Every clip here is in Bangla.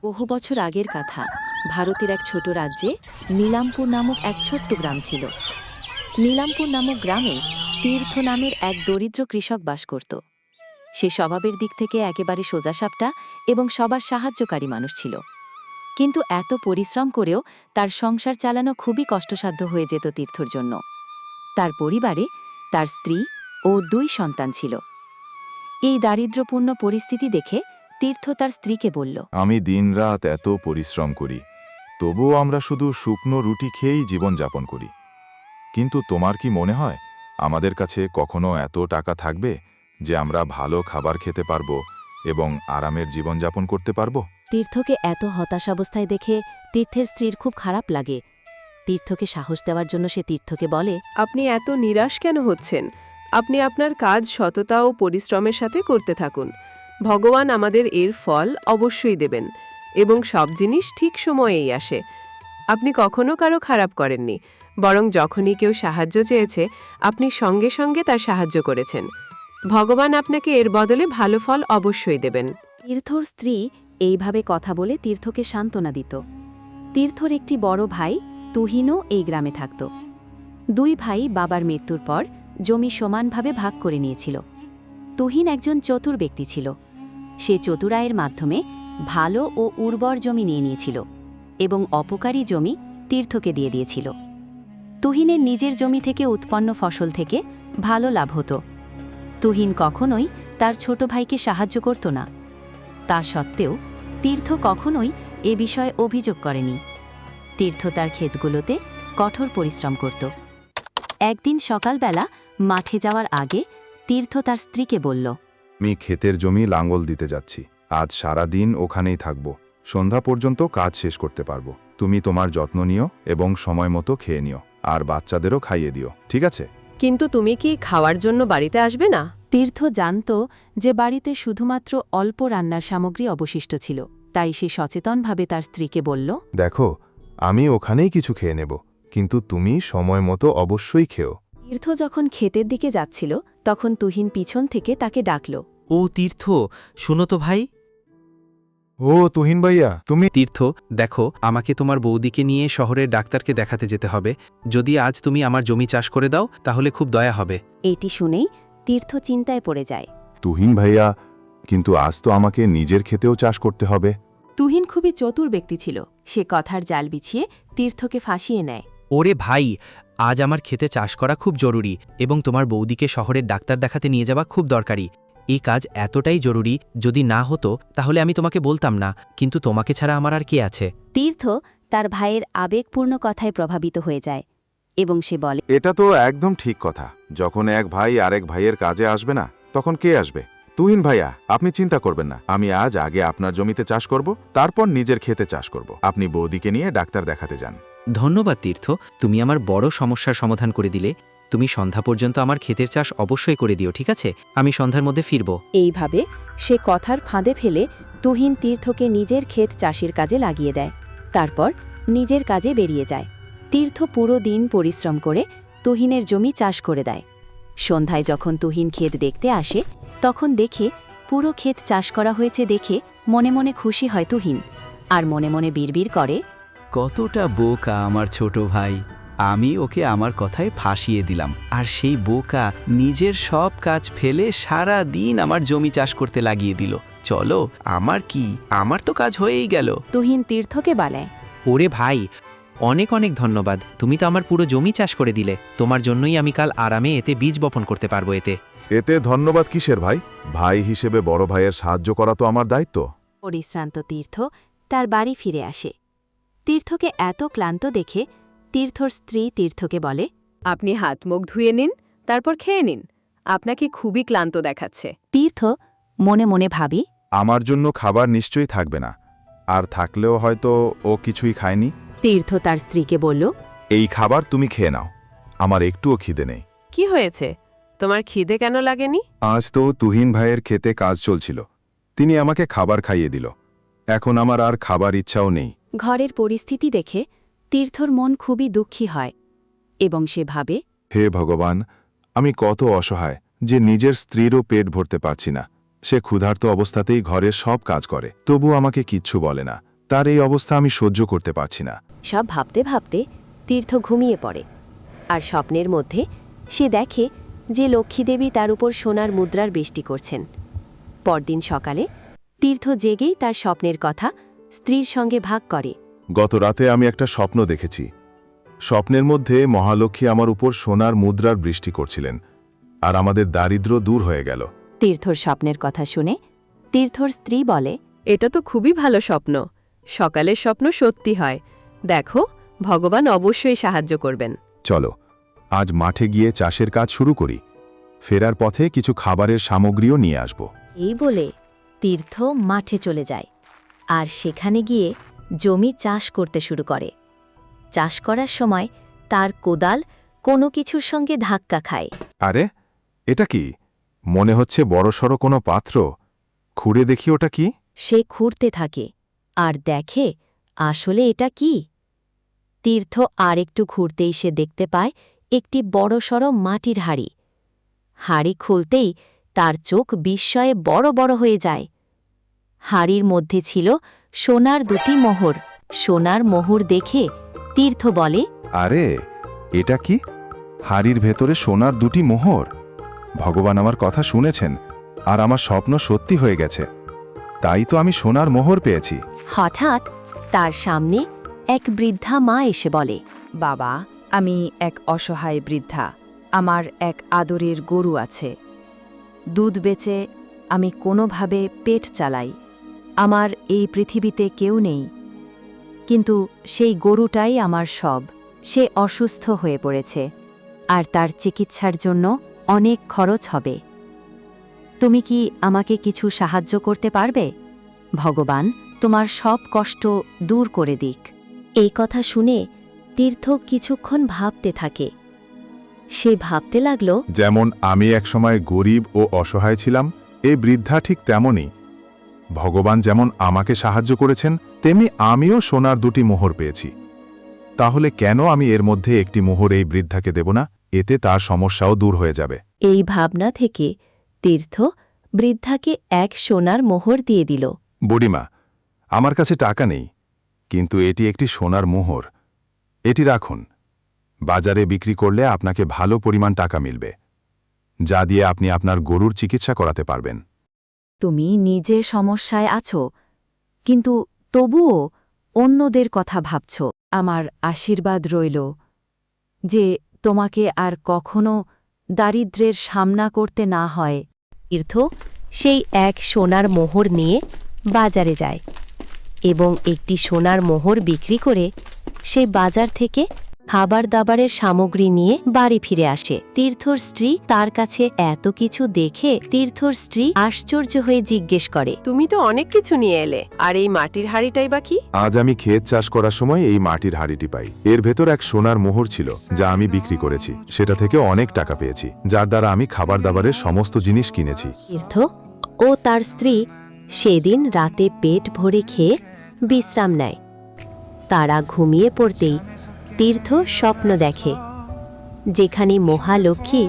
বহু বছর আগের কথা। ভারতের এক ছোট রাজ্যে নীলামপুর নামক এক ছোট্ট গ্রাম ছিল। নীলামপুর নামক গ্রামে তীর্থ নামের এক দরিদ্র কৃষক বাস করত। সে স্বভাবের দিক থেকে একেবারে সোজাসাপটা এবং সবার সাহায্যকারী মানুষ ছিল। কিন্তু এত পরিশ্রম করেও তার সংসার চালানো খুবই কষ্টসাধ্য হয়ে যেত তীর্থর জন্য। তার পরিবারে তার স্ত্রী ও 2 সন্তান ছিল। এই দারিদ্র্যপূর্ণ পরিস্থিতি দেখে তীর্থ তার স্ত্রীকে বলল, আমি দিনরাত এত পরিশ্রম করি, তবুও আমরা শুধু শুকনো রুটি খেয়েই জীবনযাপন করি। কিন্তু তোমার কি মনে হয় আমাদের কাছে কখনো এত টাকা থাকবে যে আমরা ভালো খাবার খেতে পারবো এবং আরামের জীবনযাপন করতে পারবো? তীর্থকে এত হতাশাবস্থায় দেখে তীর্থের স্ত্রীর খুব খারাপ লাগে। তীর্থকে সাহস দেওয়ার জন্য সে তীর্থকে বলে, আপনি এত নিরাশ কেন হচ্ছেন? আপনি আপনার কাজ সততা ও পরিশ্রমের সাথে করতে থাকুন। ভগবান আমাদের এর ফল অবশ্যই দেবেন এবং সব জিনিস ঠিক সময়েই আসে। আপনি কখনো কারো খারাপ করেননি, বরং যখনই কেউ সাহায্য চেয়েছে আপনি সঙ্গে সঙ্গে তার সাহায্য করেছেন। ভগবান আপনাকে এর বদলে ভালো ফল অবশ্যই দেবেন। তীর্থর স্ত্রী এইভাবে কথা বলে তীর্থকে সান্ত্বনা দিত। তীর্থর একটি বড় ভাই তুহিনও এই গ্রামে থাকত। 2 ভাই বাবার মৃত্যুর পর জমি সমানভাবে ভাগ করে নিয়েছিল। তুহিন একজন চতুর ব্যক্তি ছিল। সে চতুরায়ের মাধ্যমে ভালো ও উর্বর জমি নিয়ে নিয়েছিল এবং অপকারী জমি তীর্থকে দিয়ে দিয়েছিল। তুহিনের নিজের জমি থেকে উৎপন্ন ফসল থেকে ভালো লাভ হতো। তুহিন কখনোই তার ছোট ভাইকে সাহায্য করত না। তা সত্ত্বেও তীর্থ কখনোই এ বিষয়ে অভিযোগ করেনি। তীর্থ তার ক্ষেতগুলোতে কঠোর পরিশ্রম করত। একদিন সকালবেলা মাঠে যাওয়ার আগে তীর্থ তার স্ত্রীকে বলল, আমি ক্ষেতের জমি লাঙ্গল দিতে যাচ্ছি। আজ সারা দিন ওখানেই থাকব। সন্ধ্যা পর্যন্ত কাজ শেষ করতে পারবো। তুমি তোমার যত্ন নিও এবং সময় মতো খেয়ে নিও, আর বাচ্চাদেরও খাইয়ে দিও, ঠিক আছে? কিন্তু তুমি কি খাওয়ার জন্য বাড়িতে আসবে না? তীর্থ জানত যে বাড়িতে শুধুমাত্র অল্প রান্নার সামগ্রী অবশিষ্ট ছিল। তাই সে সচেতনভাবে তার স্ত্রীকে বলল, দেখো, আমি ওখানেই কিছু খেয়ে নেব, কিন্তু তুমি সময় মতো অবশ্যই খেও। তীর্থ যখন ক্ষেতের দিকে যাচ্ছিল তখন তুহিন পিছন থেকে তাকে ডাকল। ও তীর্থ, শুনো তো ভাই। ও তুহিন ভাইয়া, তুমি? তীর্থ, দেখো, আমাকে তোমার বৌদিকে নিয়ে শহরের ডাক্তারকে দেখাতে যেতে হবে। যদি আজ তুমি আমার জমি চাষ করে দাও তাহলে খুব দয়া হবে। এটি শুনেই তীর্থ চিন্তায় পড়ে যায়। তুহিন ভাইয়া, কিন্তু আজ তো আমাকে নিজের ক্ষেতেও চাষ করতে হবে। তুহিন খুবই চতুর ব্যক্তি ছিল। সে কথার জাল বিছিয়ে তীর্থকে ফাঁসিয়ে নেয়। ওরে ভাই, আজ আমার ক্ষেতে চাষ করা খুব জরুরি এবং তোমার বৌদিকে শহরের ডাক্তার দেখাতে নিয়ে যাওয়া খুব দরকারি। এই কাজ এতটাই জরুরি, যদি না হতো তাহলে আমি তোমাকে বলতাম না, কিন্তু তোমাকে ছাড়া আমার আর কে আছে? তীর্থ তার ভাইয়ের আবেগপূর্ণ কথায় প্রভাবিত হয়ে যায় এবং সে বলে, এটা তো একদম ঠিক কথা। যখন এক ভাই আরেক ভাইয়ের কাজে আসবে না, তখন কে আসবে? তুহিন ভাইয়া, আপনি চিন্তা করবেন না। আমি আজ আগে আপনার জমিতে চাষ করব, তারপর নিজের ক্ষেতে চাষ করব। আপনি বৌদিকে নিয়ে ডাক্তার দেখাতে যান। ধন্যবাদ তীর্থ, তুমি আমার বড় সমস্যার সমাধান করে দিলে। তুমি সন্ধ্যা পর্যন্ত আমার ক্ষেতের চাষ অবশ্যই করে দিও, ঠিক আছে? আমি সন্ধ্যার মধ্যে ফিরব। এইভাবে সে কথার ফাঁদে ফেলে তুহিন তীর্থকে নিজের ক্ষেত চাষের কাজে লাগিয়ে দেয়। তারপর নিজের কাজে বেরিয়ে যায়। তীর্থ পুরো দিন পরিশ্রম করে তুহিনের জমি চাষ করে দেয়। সন্ধ্যায় যখন তুহিন ক্ষেত দেখতে আসে তখন দেখে পুরো ক্ষেত চাষ করা হয়েছে দেখে মনে মনে খুশি হয় তুহিন, আর মনে মনে বিড়বিড় করে, কতটা বোকা আমার ছোট ভাই। আমি ওকে আমার কথায় ফাঁসিয়ে দিলাম, আর সেই বোকা নিজের সব কাজ ফেলে সারা দিন আমার জমি চাষ করতে লাগিয়ে দিল। চলো, আমার কি, আমার তো কাজ হয়েই গেল। তুহিন তীর্থকে বলায়, ওরে ভাই, অনেক অনেক ধন্যবাদ। তুমি তো আমার পুরো জমি চাষ করে দিলে। তোমার জন্যই আমি কাল আরামে এতে বীজ বপন করতে পারবো। এতে ধন্যবাদ কিসের ভাই? ভাই হিসেবে বড় ভাইয়ের সাহায্য করা তো আমার দায়িত্ব। পরিশ্রান্ত তীর্থ তার বাড়ি ফিরে আসে। তীর্থকে এত ক্লান্ত দেখে তীর্থর স্ত্রী তীর্থকে বলে, আপনি হাত মুখ ধুয়ে নিন, তারপর খেয়ে নিন। আপনাকে খুবই ক্লান্ত দেখাচ্ছে। তীর্থ মনে মনে ভাবি, আমার জন্য খাবার নিশ্চয়ই থাকবে না, আর থাকলেও হয়তো ও কিছুই খায়নি। তীর্থ তার স্ত্রীকে বলল, এই খাবার তুমি খেয়ে নাও, আমার একটুও খিদে নেই। কি হয়েছে? তোমার খিদে কেন লাগেনি? আজ তো তুহিন ভাইয়ের ক্ষেতে কাজ চলছিল, তিনি আমাকে খাবার খাইয়ে দিল। এখন আমার আর খাবার ইচ্ছাও নেই। ঘরের পরিস্থিতি দেখে তীর্থর মন খুবই দুঃখী হয় এবং সে ভাবে, হে ভগবান, আমি কত অসহায় যে নিজের স্ত্রীরও পেট ভরতে পারছি না। সে ক্ষুধার্ত অবস্থাতেই ঘরের সব কাজ করে, তবু আমাকে কিচ্ছু বলে না। তার এই অবস্থা আমি সহ্য করতে পারছি না। সব ভাবতে ভাবতে তীর্থ ঘুমিয়ে পড়ে আর স্বপ্নের মধ্যে সে দেখে যে লক্ষ্মীদেবী তার উপর সোনার মুদ্রার বৃষ্টি করছেন। পরদিন সকালে তীর্থ জেগেই তার স্বপ্নের কথা স্ত্রীর সঙ্গে ভাগ করে। গত রাতে আমি একটা স্বপ্ন দেখেছি। স্বপ্নের মধ্যে মহালক্ষ্মী আমার উপর সোনার মুদ্রার বৃষ্টি করছিলেন, আর আমাদের দারিদ্র্য দূর হয়ে গেল। তীর্থর স্বপ্নের কথা শুনে তীর্থর স্ত্রী বলে, এটা তো খুবই ভালো স্বপ্ন। সকালের স্বপ্ন সত্যি হয়। দেখো, ভগবান অবশ্যই সাহায্য করবেন। চলো আজ মাঠে গিয়ে চাষের কাজ শুরু করি। ফেরার পথে কিছু খাবারের সামগ্রীও নিয়ে আসব। এই বলে তীর্থ মাঠে চলে যায় আর সেখানে গিয়ে জমি চাষ করতে শুরু করে। চাষ করার সময় তার কোদাল কোনো কিছুর সঙ্গে ধাক্কা খায়। আরে এটা কি? মনে হচ্ছে বড়সড় কোনো পাত্র। খুঁড়ে দেখি ওটা কি। সে খুঁড়তে থাকে আর দেখে আসলে এটা কি। তীর্থ আর একটু খুঁড়তেই সে দেখতে পায় একটি বড়সড় মাটির হাঁড়ি। হাঁড়ি খুলতেই তার চোখ বিস্ময়ে বড় বড় হয়ে যায়। হাঁড়ির মধ্যে ছিল সোনার দুটি মোহর। সোনার মোহর দেখে তীর্থ বলে, আরে এটা কি? হাড়ির ভেতরে সোনার দুটি মোহর। ভগবান আমার কথা শুনেছেন আর আমার স্বপ্ন সত্যি হয়ে গেছে। তাই তো আমি সোনার মোহর পেয়েছি। হঠাৎ তার সামনে এক বৃদ্ধা মা এসে বলে, বাবা, আমি এক অসহায় বৃদ্ধা। আমার এক আদরের গরু আছে। দুধ বেচে আমি কোনোভাবে পেট চালাই। আমার এই পৃথিবীতে কেউ নেই, কিন্তু সেই গরুটাই আমার সব। সে অসুস্থ হয়ে পড়েছে আর তার চিকিৎসার জন্য অনেক খরচ হবে। তুমি কি আমাকে কিছু সাহায্য করতে পারবে? ভগবান তোমার সব কষ্ট দূর করে দিক। এই কথা শুনে তীর্থ কিছুক্ষণ ভাবতে থাকে। সে ভাবতে লাগল, যেমন আমি একসময় গরিব ও অসহায় ছিলাম, এই বৃদ্ধা ঠিক তেমনই। ভগবান যেমন আমাকে সাহায্য করেছেন, তেমনি আমিও সোনার দুটি মোহর পেয়েছি। তাহলে কেন আমি এর মধ্যে একটি মোহর এই বৃদ্ধাকে দেব না? এতে তার সমস্যাও দূর হয়ে যাবে। এই ভাবনা থেকে তীর্থ বৃদ্ধাকে এক সোনার মোহর দিয়ে দিল। বুড়িমা, আমার কাছে টাকা নেই, কিন্তু এটি একটি সোনার মোহর। এটি রাখুন। বাজারে বিক্রি করলে আপনাকে ভালো পরিমাণ টাকা মিলবে, যা দিয়ে আপনি আপনার গরুর চিকিৎসা করাতে পারবেন। তুমি নিজে সমস্যায় আছো, কিন্তু তবুও অন্যদের কথা ভাবছ। আমার আশীর্বাদ রইল যে তোমাকে আর কখনো দারিদ্র্যের সামনা করতে না হয়। তীর্থ সেই এক সোনার মোহর নিয়ে বাজারে যায় এবং একটি সোনার মোহর বিক্রি করে সে বাজার থেকে খাবার দাবারের সামগ্রী নিয়ে বাড়ি ফিরে আসে। তীর্থর স্ত্রী তার কাছে এত কিছু দেখে তীর্থর স্ত্রী আশ্চর্য হয়ে জিজ্ঞেস করে, তুমি তো অনেক কিছু নিয়ে এলে, আর এই মাটির হাঁড়িটাই বা কি? আজ আমি ক্ষেত চাষ করার সময় এই মাটির হাঁড়িটি পাই। এর ভেতর এক সোনার মোহর ছিল, যা আমি বিক্রি করেছি। সেটা থেকে অনেক টাকা পেয়েছি, যার দ্বারা আমি খাবার দাবারের সমস্ত জিনিস কিনেছি। তীর্থ ও তার স্ত্রী সেদিন রাতে পেট ভরে খেয়ে বিশ্রাম নেয়। তারা ঘুমিয়ে পড়তেই তীর্থ স্বপ্ন দেখে, যেখানে মহালক্ষ্মী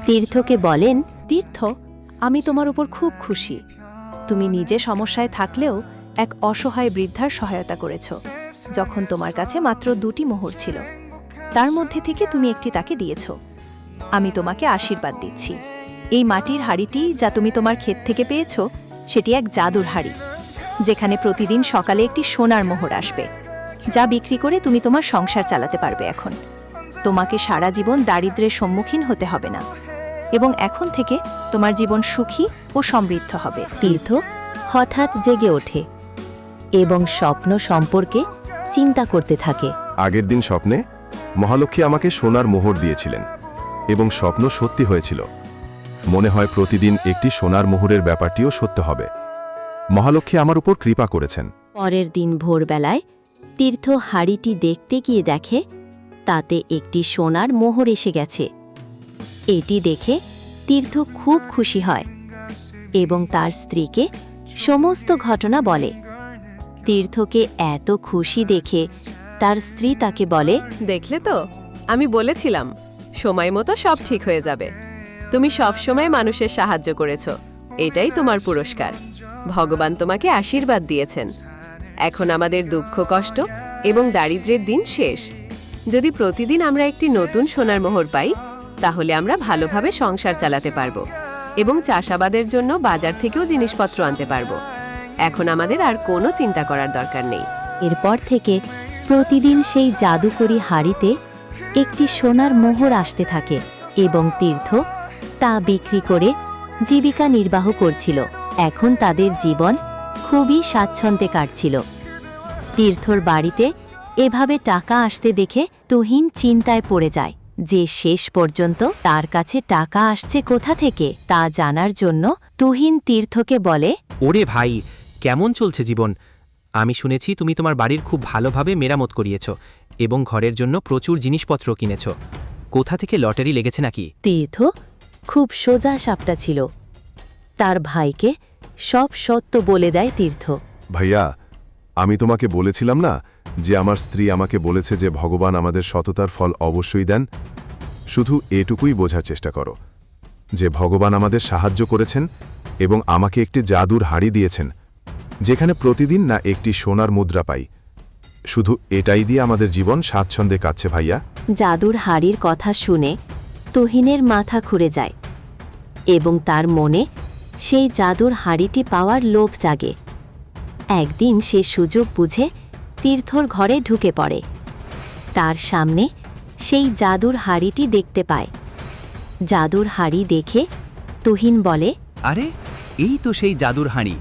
তীর্থকে বলেন, তীর্থ, আমি তোমার উপর খুব খুশি। তুমি নিজে সমস্যায় থাকলেও এক অসহায় বৃদ্ধার সহায়তা করেছ, যখন তোমার কাছে মাত্র দুটি মোহর ছিল। তার মধ্যে থেকে তুমি একটি তাকে দিয়েছ। আমি তোমাকে আশীর্বাদ দিচ্ছি। এই মাটির হাঁড়িটি যা তুমি তোমার ক্ষেত থেকে পেয়েছ, সেটি এক জাদুর হাঁড়ি, যেখানে প্রতিদিন সকালে একটি সোনার মোহর আসবে, যা বিক্রি করে তুমি তোমার সংসার চালাতে পারবে। এখন তোমাকে সারা জীবন দারিদ্র্যের সম্মুখীন হতে হবে না, এবং এখন থেকে তোমার জীবন সুখী ও সমৃদ্ধ হবে। তীর্থ হঠাৎ জেগে ওঠে এবং স্বপ্ন সম্পর্কে চিন্তা করতে থাকে। আগের দিন স্বপ্নে মহালক্ষ্মী আমাকে সোনার মোহর দিয়েছিলেন এবং স্বপ্ন সত্যি হয়েছিল। মনে হয় প্রতিদিন একটি সোনার মোহরের ব্যাপারটিও সত্য হবে। মহালক্ষ্মী আমার উপর কৃপা করেছেন। পরের দিন ভোরবেলায় তীর্থ হাঁড়িটি দেখতে গিয়ে দেখে তাতে একটি সোনার মোহর এসে গেছে। এটি দেখে তীর্থ খুব খুশি হয় এবং তার স্ত্রীকে সমস্ত ঘটনা বলে। তীর্থকে এত খুশি দেখে তার স্ত্রী তাকে বলে, দেখলে তো, আমি বলেছিলাম সময় মতো সব ঠিক হয়ে যাবে। তুমি সবসময় মানুষের সাহায্য করেছ, এটাই তোমার পুরস্কার। ভগবান তোমাকে আশীর্বাদ দিয়েছেন। এখন আমাদের দুঃখ কষ্ট এবং দারিদ্র্যের দিন শেষ। যদি প্রতিদিন আমরা একটি নতুন সোনার মোহর পাই, তাহলে আমরা ভালোভাবে সংসার চালাতে পারব এবং চাষাবাদের জন্য বাজার থেকেও জিনিসপত্র আনতে পারব। এখন আমাদের আর কোনো চিন্তা করার দরকার নেই। এরপর থেকে প্রতিদিন সেই জাদুকরি হাড়িতে একটি সোনার মোহর আসতে থাকে এবং তীর্থ তা বিক্রি করে জীবিকা নির্বাহ করছিল। এখন তাদের জীবন খুবই স্বাচ্ছন্দ্যে কাটছিল। তীর্থর বাড়িতে এভাবে টাকা আসতে দেখে তুহিন চিন্তায় পড়ে যায় যে শেষ পর্যন্ত তার কাছে টাকা আসছে কোথা থেকে তা জানার জন্য তুহিন তীর্থকে বলে, ওরে ভাই, কেমন চলছে জীবন? আমি শুনেছি তুমি তোমার বাড়ির খুব ভালোভাবে মেরামত করিয়েছ এবং ঘরের জন্য প্রচুর জিনিসপত্র কিনেছ। কোথা থেকে লটারি লেগেছে নাকি? তীর্থ খুব সোজা সাপটা ছিল। তার ভাইকে সব সত্য বলে দেয় তীর্থ। ভাইয়া, আমি তোমাকে বলেছিলাম না যে আমার স্ত্রী আমাকে বলেছে যে ভগবান আমাদের সততার ফল অবশ্যই দেন। শুধু এটুকুই বোঝার চেষ্টা করো যে ভগবান আমাদের সাহায্য করেছেন এবং আমাকে একটি জাদুর হাড়ি দিয়েছেন, যেখানে প্রতিদিন না একটি সোনার মুদ্রা পাই। শুধু এটাই দিয়ে আমাদের জীবন স্বাচ্ছন্দ্যে কাটছে ভাইয়া। জাদুর হাড়ির কথা শুনে তুহিনের মাথা ঘুরে যায় এবং তার মনে সেই জাদুর হাড়িটি পাওয়ার লোভ জাগে। একদিন সে সুযোগ বুঝে তীর্থর ঘরে ঢুকে পড়ে। তার সামনে সেই জাদুর হাড়িটি দেখতে পায়। জাদুর হাড়ি দেখে তুহিন বলে, আরে, এই তো সেই জাদুর হাঁড়ি।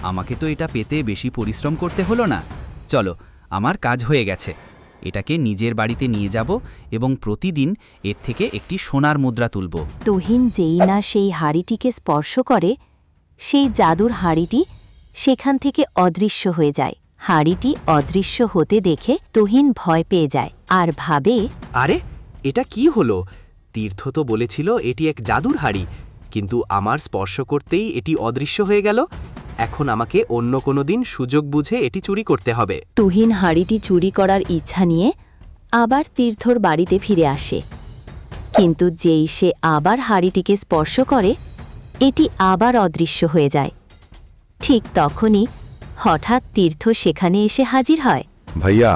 আমাকে তো এটা পেতে বেশি পরিশ্রম করতে হলো না। চলো, আমার কাজ হয়ে গেছে। এটাকে নিজের বাড়িতে নিয়ে যাব এবং প্রতিদিন এর থেকে একটি সোনার মুদ্রা তুলব। তুহিন যেই না সেই হাড়িটিকে স্পর্শ করে, সেই জাদুর হাড়িটি সেখান থেকে অদৃশ্য হয়ে যায়। হাড়িটি অদৃশ্য হতে দেখে তুহিন ভয় পেয়ে যায় আর ভাবে, আরে, এটা কি হলো? তীর্থ তো বলেছিল এটি এক জাদুর হাড়ি, কিন্তু আমার স্পর্শ করতেই এটি অদৃশ্য হয়ে গেল। এখন আমাকে অন্য কোনো দিন সুযোগ বুঝে এটি চুরি করতে হবে। তুহিন হাড়িটি চুরি করার ইচ্ছা নিয়ে আবার তীর্থর বাড়িতে ফিরে আসে। কিন্তু যেই সে আবার হাড়িটিকে স্পর্শ করে, এটি আবার অদৃশ্য হয়ে যায়। ঠিক তখনই হঠাৎ তীর্থ সেখানে এসে হাজির হয়। ভাইয়া,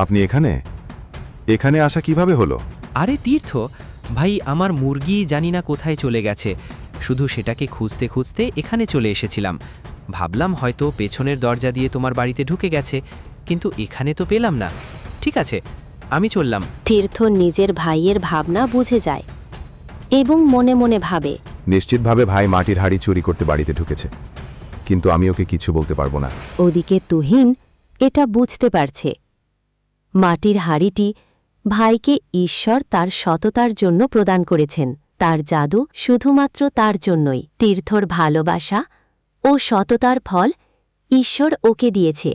আপনি এখানে এখানে আসা কিভাবে হলো? আরে তীর্থ ভাই, আমার মুরগি জানি না কোথায় চলে গেছে। শুধু সেটাকে খুঁজতে খুঁজতে এখানে চলে এসেছিলাম। ভাবলাম হয়তো পেছনের দরজা দিয়ে তোমার বাড়িতে ঢুকে গেছে, কিন্তু এখানে তো পেলাম না। ঠিক আছে, আমি চললাম। তীর্থ নিজের ভাইয়ের ভাবনা বুঝে যায় এবং মনে মনে ভাবে, নিশ্চিতভাবে ভাই মাটির হাড়ি চুরি করতে বাড়িতে ঢুকেছে, কিন্তু আমি ওকে কিছু বলতে পারবো না। ওদিকে তুহিন এটা বুঝতে পারছে। মাটির হাড়িটি ভাইকে ঈশ্বর তার সততার জন্য প্রদান করেছেন। তার জাদু শুধুমাত্র তার জন্যই। তীর্থর ভালোবাসা ও সততার ফল ঈশ্বর ওকে দিয়েছে।